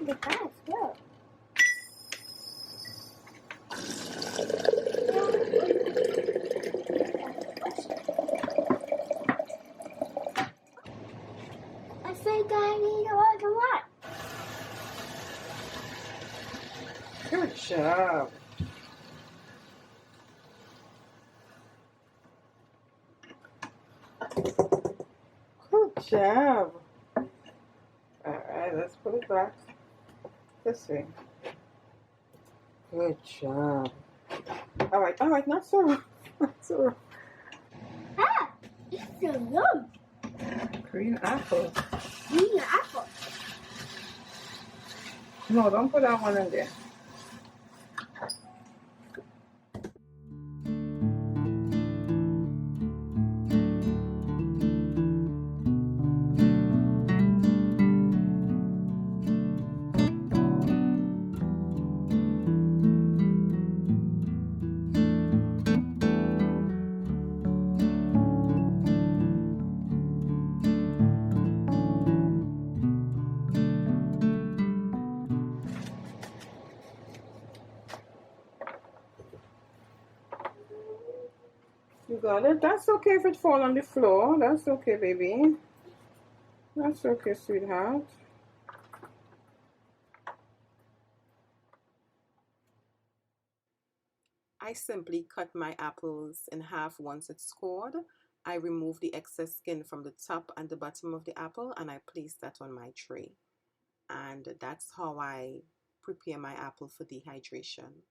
The fast, look. I think I need a lot. Good job. Good job. Alright, let's put it back this way. Good job. Alright, not so rough. Not so rough. Ah, it's so yum. Green apple. Green apple. No, don't put that one in there. You got it? That's okay if it fall on the floor. That's okay, baby. That's okay, sweetheart. I simply cut my apples in half once it's cored. I remove the excess skin from the top and the bottom of the apple and I place that on my tray. And that's how I prepare my apple for dehydration.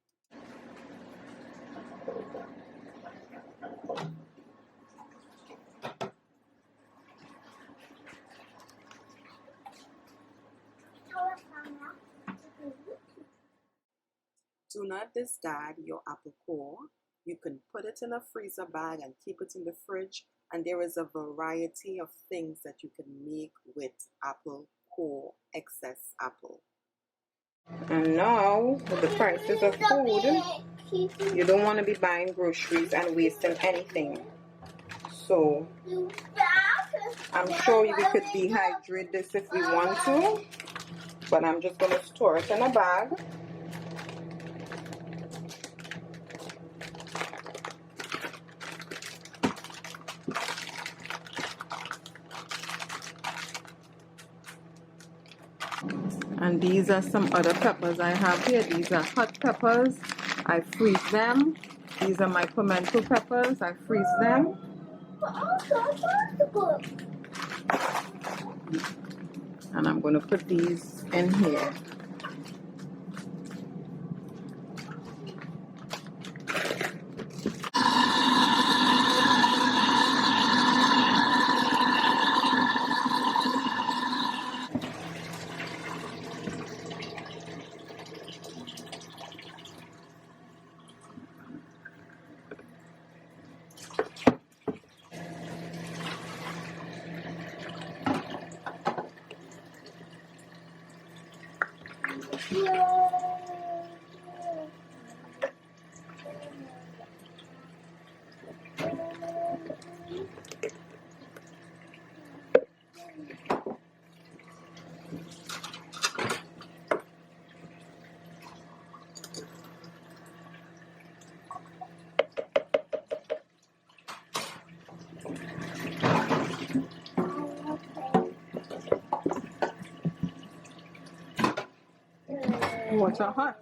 Do not discard your apple core. You can put it in a freezer bag and keep it in the fridge. And there is a variety of things that you can make with apple core, excess apple. And now, with the prices of food, you don't want to be buying groceries and wasting anything. So, I'm sure we could dehydrate this if we want to, but I'm just going to store it in a bag. And these are some other peppers I have here. These are hot peppers. I freeze them. These are my pimento peppers. I freeze them. And I'm going to put these in here. What's are hot?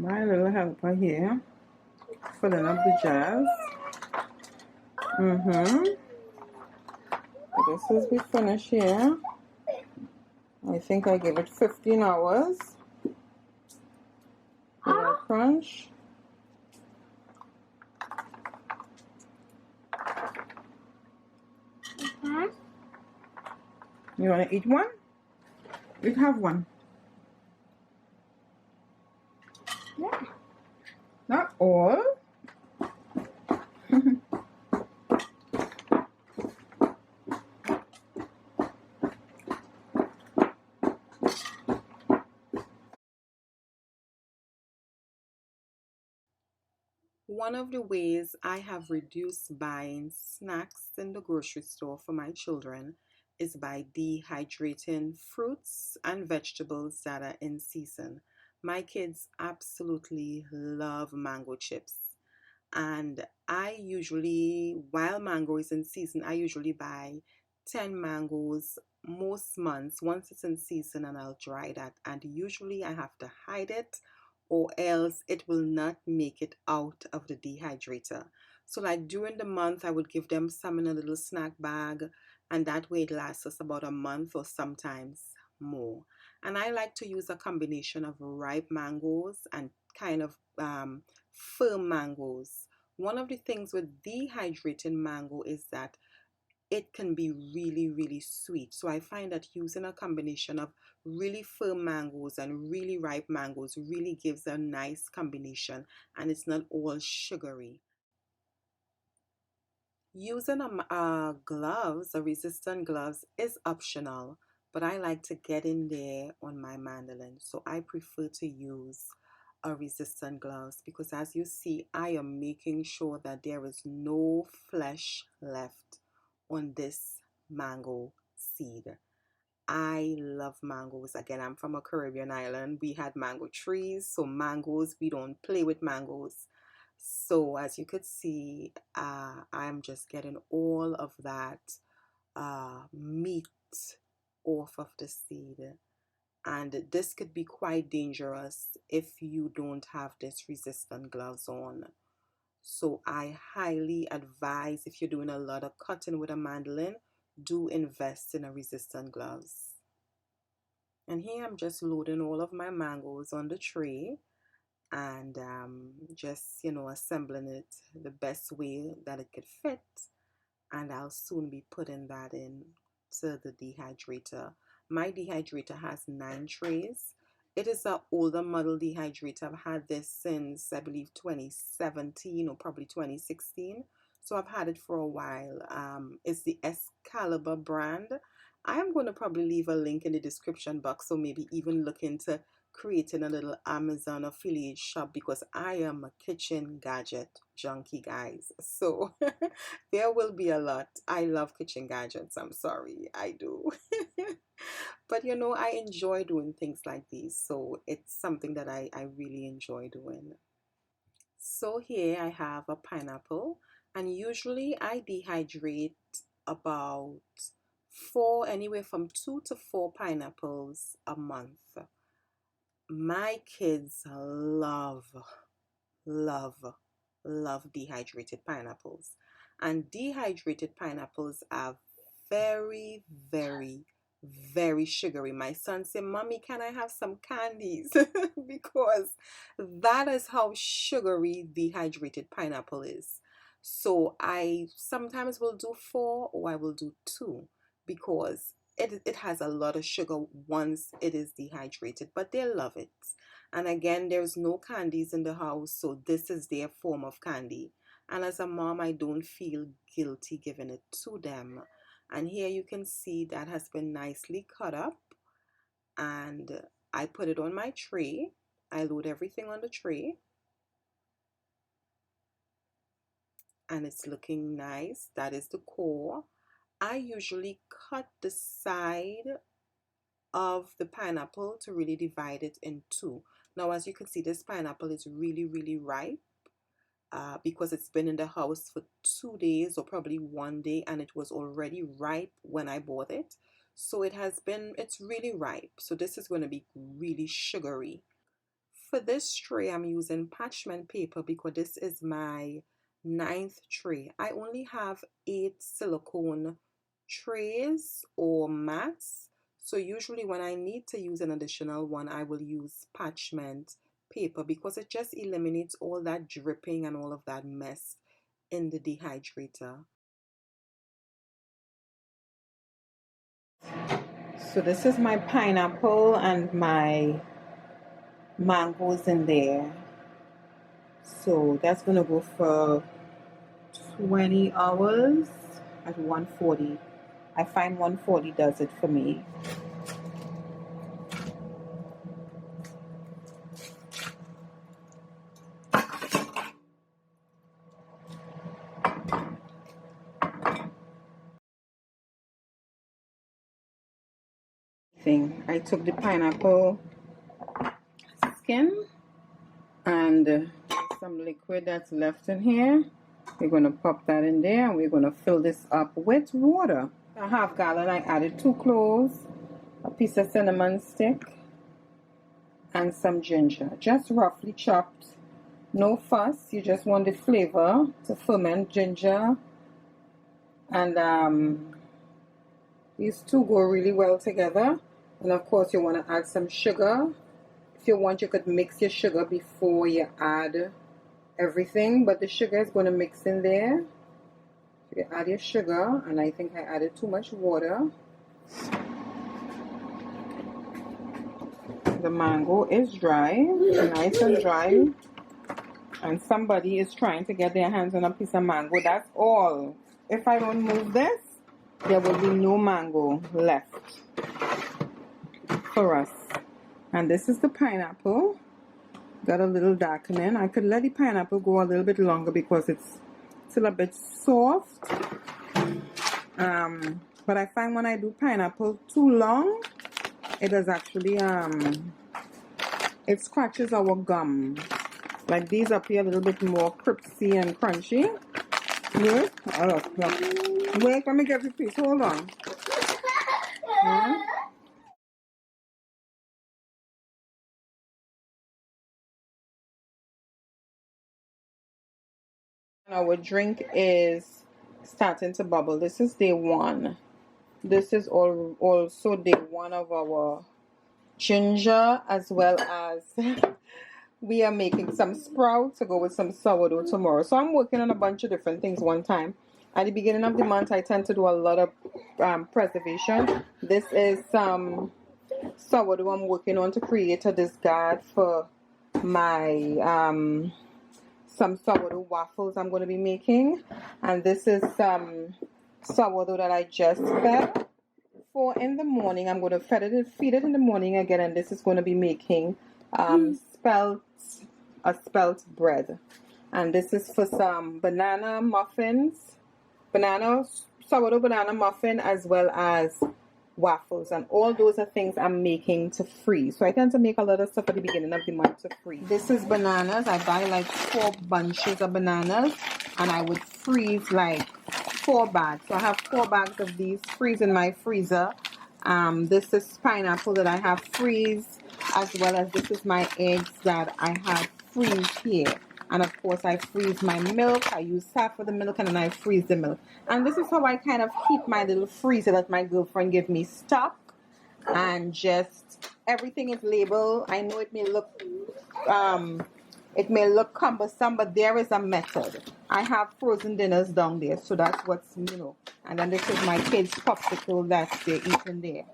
My little helper here, filling up the jars. This is we finish here. I think I gave it 15 hours. Crunch. You want to eat one? You can have one. Yeah. Not all. One of the ways I have reduced buying snacks in the grocery store for my children is by dehydrating fruits and vegetables that are in season. My kids absolutely love mango chips. And I usually, while mango is in season, I usually buy 10 mangoes most months once it's in season, and I'll dry that. And usually I have to hide it or else it will not make it out of the dehydrator. So like during the month, I would give them some in a little snack bag, and that way it lasts us about a month or sometimes more. And I like to use a combination of ripe mangoes and kind of firm mangoes. One of the things with dehydrating mango is that it can be really, really sweet. So I find that using a combination of really firm mangoes and really ripe mangoes really gives a nice combination, and it's not all sugary. Using gloves, a resistant gloves, is optional, but I like to get in there on my mandolin, so I prefer to use a resistant gloves because as you see, I am making sure that there is no flesh left on this mango seed. I love mangoes. Again, I'm from a Caribbean island. We had mango trees, so mangoes, we don't play with mangoes. So as you could see, I'm just getting all of that meat off of the seed. And this could be quite dangerous if you don't have this resistant gloves on. So I highly advise, if you're doing a lot of cutting with a mandolin, do invest in a resistant gloves. And here I'm just loading all of my mangoes on the tray and just, assembling it the best way that it could fit. And I'll soon be putting that in to the dehydrator. My dehydrator has 9 trays. It is an older model dehydrator. I've had this since I believe 2017 or probably 2016. So I've had it for a while. It's the Excalibur brand. I am going to probably leave a link in the description box, so maybe even look into creating a little Amazon affiliate shop because I am a kitchen gadget junkie, guys. So there will be a lot. I love kitchen gadgets. I'm sorry, I do. But I enjoy doing things like these. So it's something that I really enjoy doing. So here I have a pineapple, and usually I dehydrate about anywhere from 2 to 4 pineapples a month. My kids love, love dehydrated pineapples. And dehydrated pineapples are very, very, very sugary. My son said, Mommy, can I have some candies? Because that is how sugary dehydrated pineapple is. So I sometimes will do 4 or I will do 2 because it has a lot of sugar once it is dehydrated, but they love it. And again, there's no candies in the house, so this is their form of candy. And as a mom, I don't feel guilty giving it to them. And here you can see that has been nicely cut up. And I put it on my tray. I load everything on the tray. And it's looking nice. That is the core. I usually cut the side of the pineapple to really divide it in 2. Now, as you can see, this pineapple is really, really ripe because it's been in the house for 2 days or probably 1 day, and it was already ripe when I bought it. So it's really ripe. So this is going to be really sugary. For this tray, I'm using parchment paper because this is my 9th tray. I only have 8 silicone trays or mats. So usually when I need to use an additional one, I will use parchment paper because it just eliminates all that dripping and all of that mess in the dehydrator. So this is my pineapple and my mangoes in there. So that's gonna go for 20 hours at 140. I find 140 does it for me. I took the pineapple skin and some liquid that's left in here. We're going to pop that in there and we're going to fill this up with water. A half gallon, I added 2 cloves, a piece of cinnamon stick, and some ginger. Just roughly chopped. No fuss. You just want the flavor to ferment. Ginger and these two go really well together. And of course you want to add some sugar. If you want, you could mix your sugar before you add everything, but the sugar is going to mix in there. So you add your sugar, and I think I added too much water. The mango is dry, nice and dry, and somebody is trying to get their hands on a piece of mango. That's all. If I don't move this, there will be no mango left for us. And this is the pineapple. Got a little darkening. I could let the pineapple go a little bit longer because it's still a bit soft. But I find when I do pineapple too long, it does actually it scratches our gum. Like these up here a little bit more crispy and crunchy. Wait, oh, look. Wait, let me get the piece. Hold on. Our drink is starting to bubble. This is day 1. This is also day 1 of our ginger, as well as we are making some sprouts to go with some sourdough tomorrow. So I'm working on a bunch of different things one time. At the beginning of the month, I tend to do a lot of preservation. This is some sourdough I'm working on to create a discard for my some sourdough waffles I'm going to be making. And this is some sourdough that I just fed for in the morning. I'm going to feed it in the morning again, and this is going to be making spelt bread. And this is for some banana muffins, sourdough banana muffin, as well as waffles, and all those are things I'm making to freeze. So I tend to make a lot of stuff at the beginning of the month to freeze. This is bananas. I buy like 4 bunches of bananas, and I would freeze like 4 bags. So I have 4 bags of these freeze in my freezer. This is pineapple that I have freeze, as well as this is my eggs that I have freeze here. And of course I freeze my milk. I use half of the milk and then I freeze the milk. And this is how I kind of keep my little freezer that my girlfriend gave me stock. And just everything is labeled. I know it may look cumbersome, but there is a method. I have frozen dinners down there, so that's what's, and then this is my kids' popsicle that they're eating there.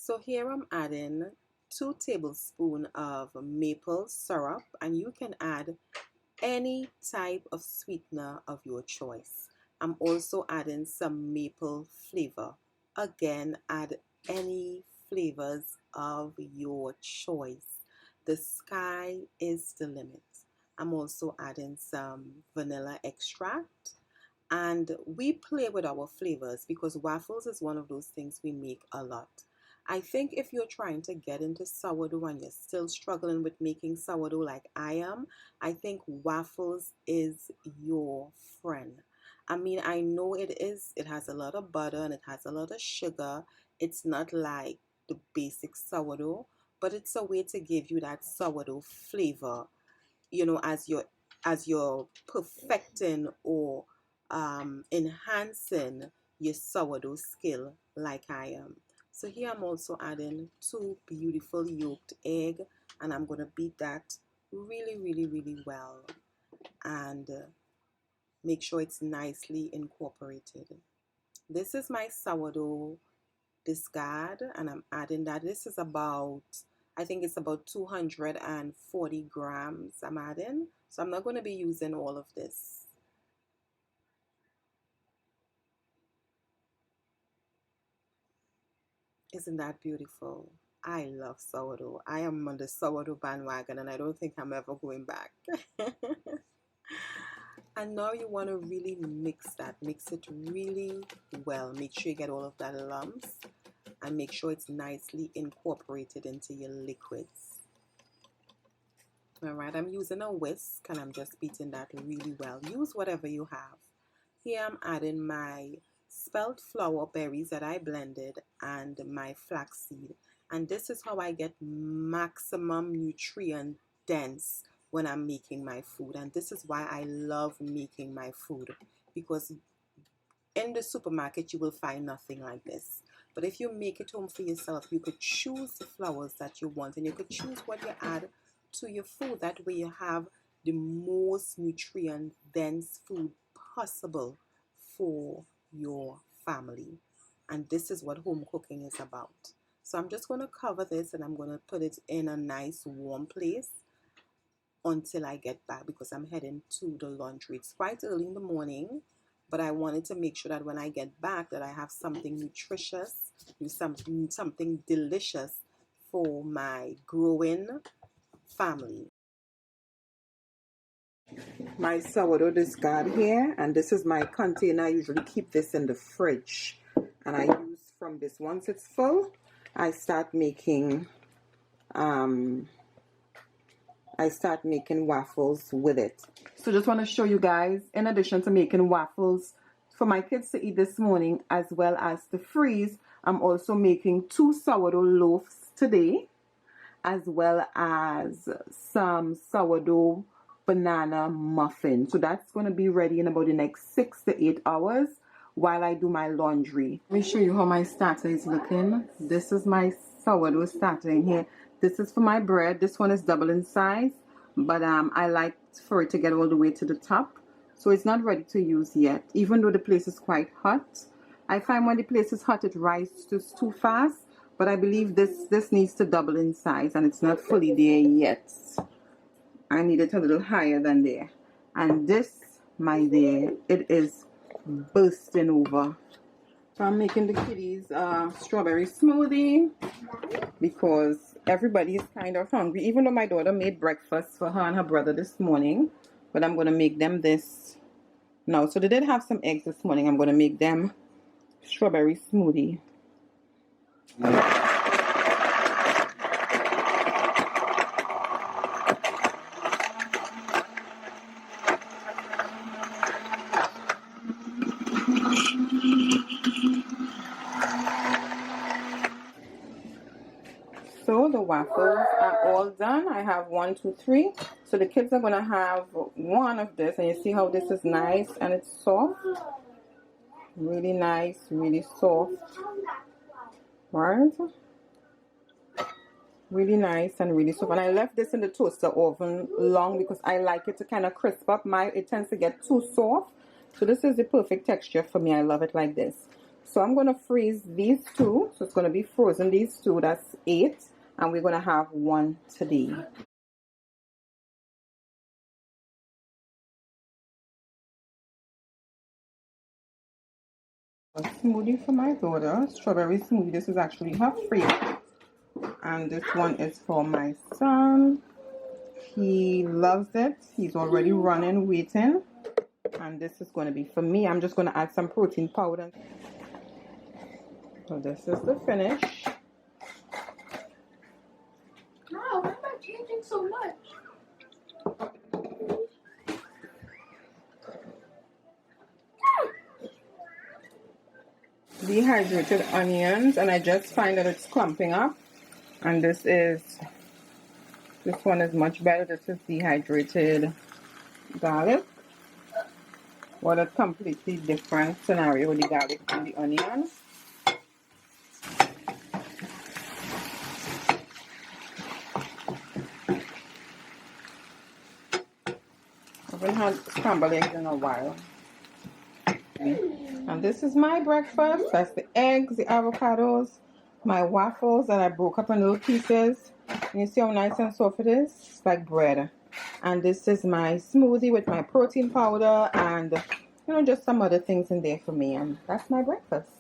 So here I'm adding 2 tablespoons of maple syrup, and you can add any type of sweetener of your choice. I'm also adding some maple flavor. Again, add any flavors of your choice. The sky is the limit. I'm also adding some vanilla extract. And we play with our flavors because waffles is one of those things we make a lot. I think if you're trying to get into sourdough and you're still struggling with making sourdough like I am, I think waffles is your friend. I mean, I know it is. It has a lot of butter and it has a lot of sugar. It's not like the basic sourdough, but it's a way to give you that sourdough flavor, as you're perfecting or enhancing your sourdough skill like I am. So here I'm also adding 2 beautiful yolked egg, and I'm going to beat that really, really, really well and make sure it's nicely incorporated. This is my sourdough discard, and I'm adding that. This is about, I think it's about 240 grams I'm adding. So I'm not going to be using all of this. Isn't that beautiful? I love sourdough. I am on the sourdough bandwagon and I don't think I'm ever going back. And now you want to really mix that. Mix it really well. Make sure you get all of that lumps and make sure it's nicely incorporated into your liquids. Alright, I'm using a whisk and I'm just beating that really well. Use whatever you have. Here I'm adding my spelt flour berries that I blended and my flaxseed. And this is how I get maximum nutrient dense when I'm making my food. And this is why I love making my food, because in the supermarket you will find nothing like this. But if you make it home for yourself, you could choose the flours that you want and you could choose what you add to your food. That way you have the most nutrient dense food possible for your family. And this is what home cooking is about. So I'm just going to cover this and I'm going to put it in a nice warm place until I get back, because I'm heading to the laundry. It's quite early in the morning, but I wanted to make sure that when I get back that I have something nutritious, something delicious for my growing family. My sourdough discard here, and this is my container. I usually keep this in the fridge, and I use from this. Once it's full, I start making waffles with it. So just want to show you guys, in addition to making waffles for my kids to eat this morning as well as to freeze, I'm also making 2 sourdough loaves today, as well as some sourdough banana muffin. So that's going to be ready in about the next 6 to 8 hours while I do my laundry. Let me show you how my starter is looking. This is my sourdough starter in here. This is for my bread. This one is double in size, but I like for it to get all the way to the top. So it's not ready to use yet, even though the place is quite hot. I find when the place is hot, it rises too fast, but I believe this needs to double in size, and it's not fully there yet. I need it a little higher than there. And this, my dear, it is bursting over. So I'm making the kiddies strawberry smoothie because everybody is kind of hungry, even though my daughter made breakfast for her and her brother this morning. But I'm going to make them this now. So they did have some eggs this morning. I'm going to make them strawberry smoothie. So the waffles are all done. I have 1, 2, 3. So the kids are going to have one of this. And you see how this is nice and it's soft. Really nice, really soft. Right? Really nice and really soft. And I left this in the toaster oven long because I like it to kind of crisp up. It tends to get too soft. So this is the perfect texture for me. I love it like this. So I'm going to freeze these two. So it's going to be frozen, these two. That's 8. And we're going to have one today. A smoothie for my daughter. Strawberry smoothie. This is actually her favorite. And this one is for my son. He loves it. He's already running, waiting. And this is going to be for me. I'm just going to add some protein powder. So this is the finish. Wow, why am I changing so much? Dehydrated onions, and I just find that it's clumping up. And this one is much better. This is dehydrated garlic. What a completely different scenario with the garlic and the onions. I haven't had scrambled eggs in a while. And this is my breakfast. That's the eggs, the avocados, my waffles that I broke up in little pieces. And you see how nice and soft it is? It's like bread. And this is my smoothie with my protein powder and, just some other things in there for me. And that's my breakfast.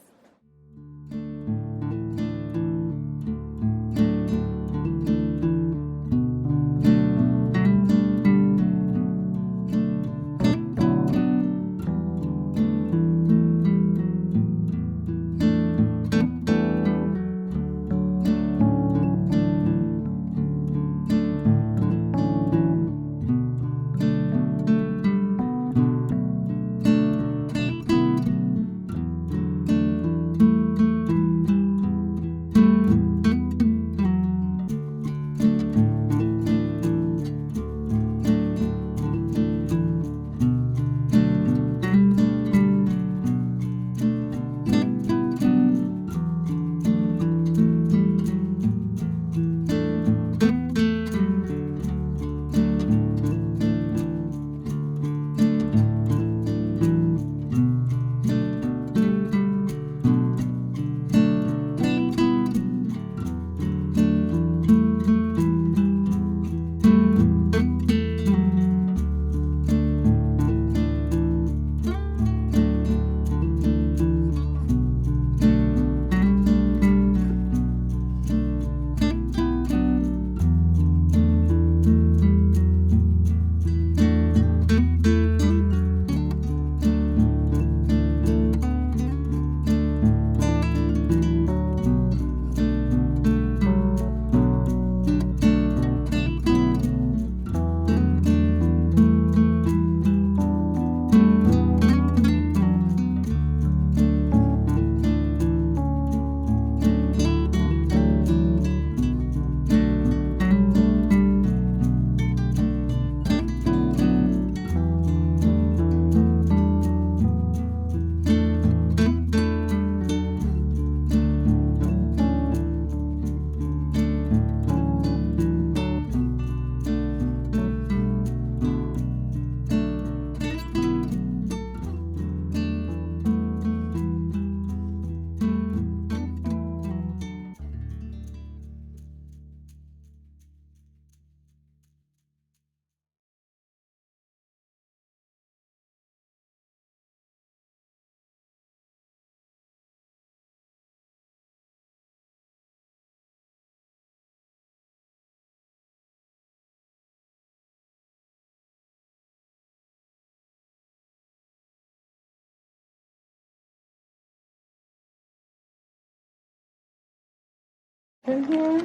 In here.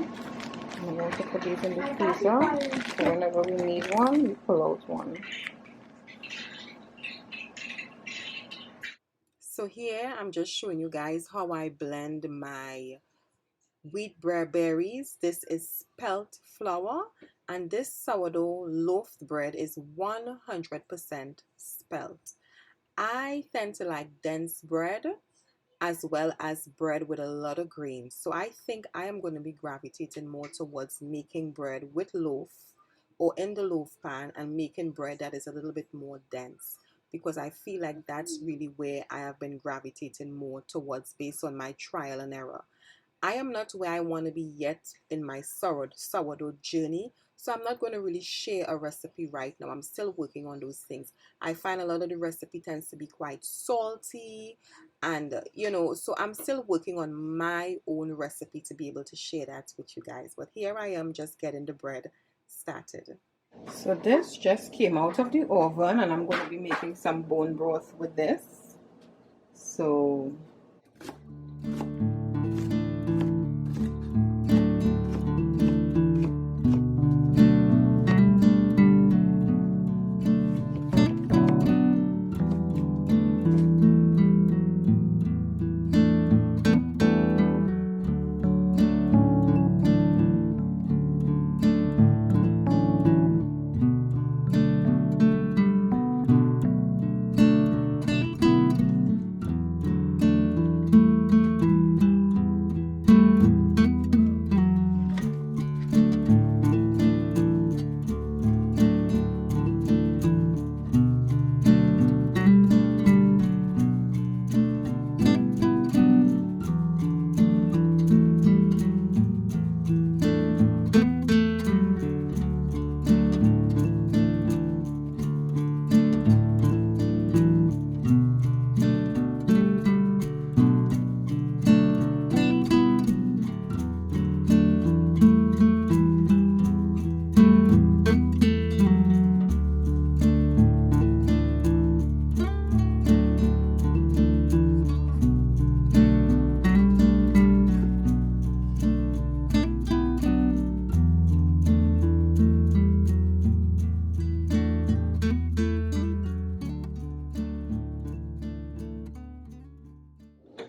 I'm going to put these in the freezer. So whenever we need one, we pull out one. So here I'm just showing you guys how I blend my wheat bread berries. This is spelt flour, and this sourdough loaf bread is 100% spelt. I tend to like dense bread as well as bread with a lot of grains. So I think I am going to be gravitating more towards making bread with loaf or in the loaf pan and making bread that is a little bit more dense. because I feel like that's really where I have been gravitating more towards based on my trial and error. I am not where I want to be yet in my sourdough journey, so I'm not going to really share a recipe right now. I'm still working on those things. I find a lot of the recipe tends to be quite salty, and so I'm still working on my own recipe to be able to share that with you guys. But here I am just getting the bread started. So this just came out of the oven, and I'm going to be making some bone broth with this. So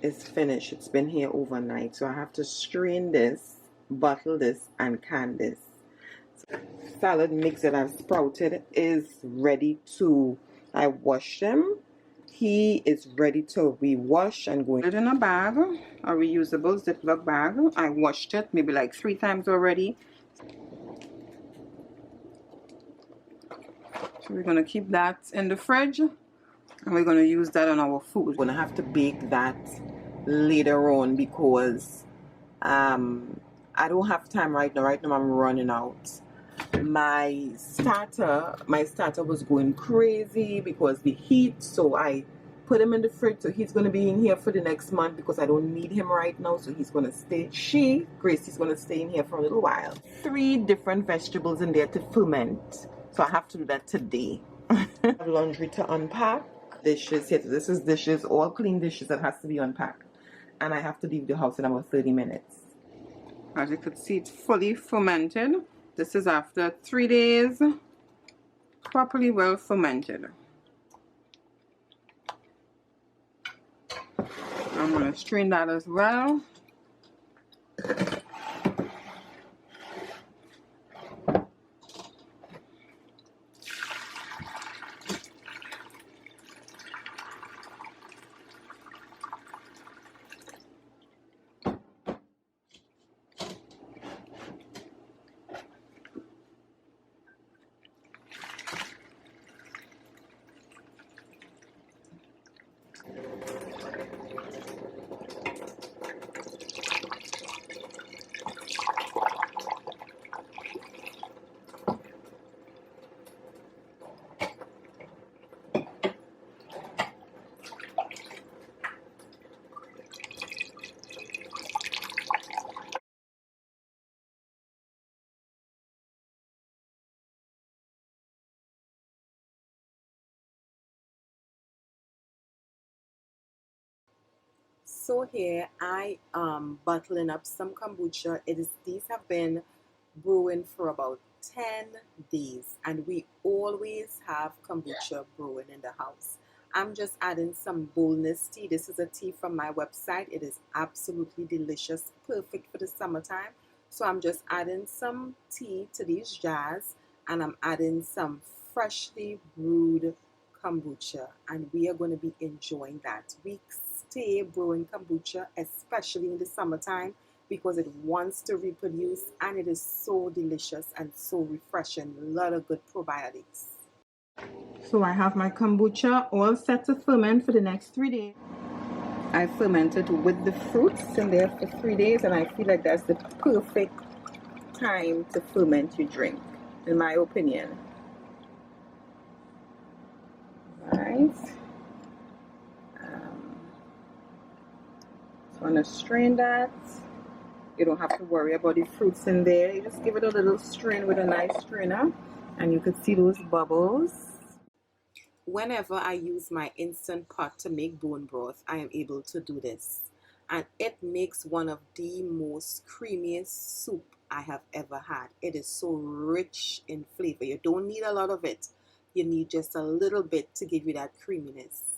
It's finished. It's been here overnight, so I have to strain this, bottle this, and can this. Salad mix that I've sprouted is ready to, I washed him. He is ready to be washed and going. Put it in a bag, a reusable Ziploc bag. I washed it maybe like 3 times already. So we're going to keep that in the fridge, and we're going to use that on our food. We're going to have to bake that later on because I don't have time right now. Right now I'm running out. My starter was going crazy because the heat, so I put him in the fridge. So he's going to be in here for the next month because I don't need him right now, so he's going to stay. Gracie's going to stay in here for a little while. 3 different vegetables in there to ferment, so I have to do that today. I have laundry to unpack. Dishes here. This is dishes, all clean dishes that has to be unpacked, and I have to leave the house in about 30 minutes. As you can see, it's fully fermented. This is after 3 days, properly well fermented. I'm going to strain that as well. So here I am bottling up some kombucha. These have been brewing for about 10 days, and we always have kombucha brewing in the house. I'm just adding some boldness tea. This is a tea from my website. It is absolutely delicious, perfect for the summertime. So I'm just adding some tea to these jars, and I'm adding some freshly brewed kombucha, and we are going to be enjoying that. We stay brewing kombucha, especially in the summertime, because it wants to reproduce, and it is so delicious and so refreshing. A lot of good probiotics. So I have my kombucha all set to ferment for the next 3 days. I fermented with the fruits in there for 3 days, and I feel like that's the perfect time to ferment your drink, in my opinion. Right. So I'm gonna strain that. You don't have to worry about the fruits in there. You just give it a little strain with a nice strainer, and you could see those bubbles. Whenever I use my instant pot to make bone broth, I am able to do this. And it makes one of the most creamiest soup I have ever had. It is so rich in flavor. You don't need a lot of it. You need just a little bit to give you that creaminess.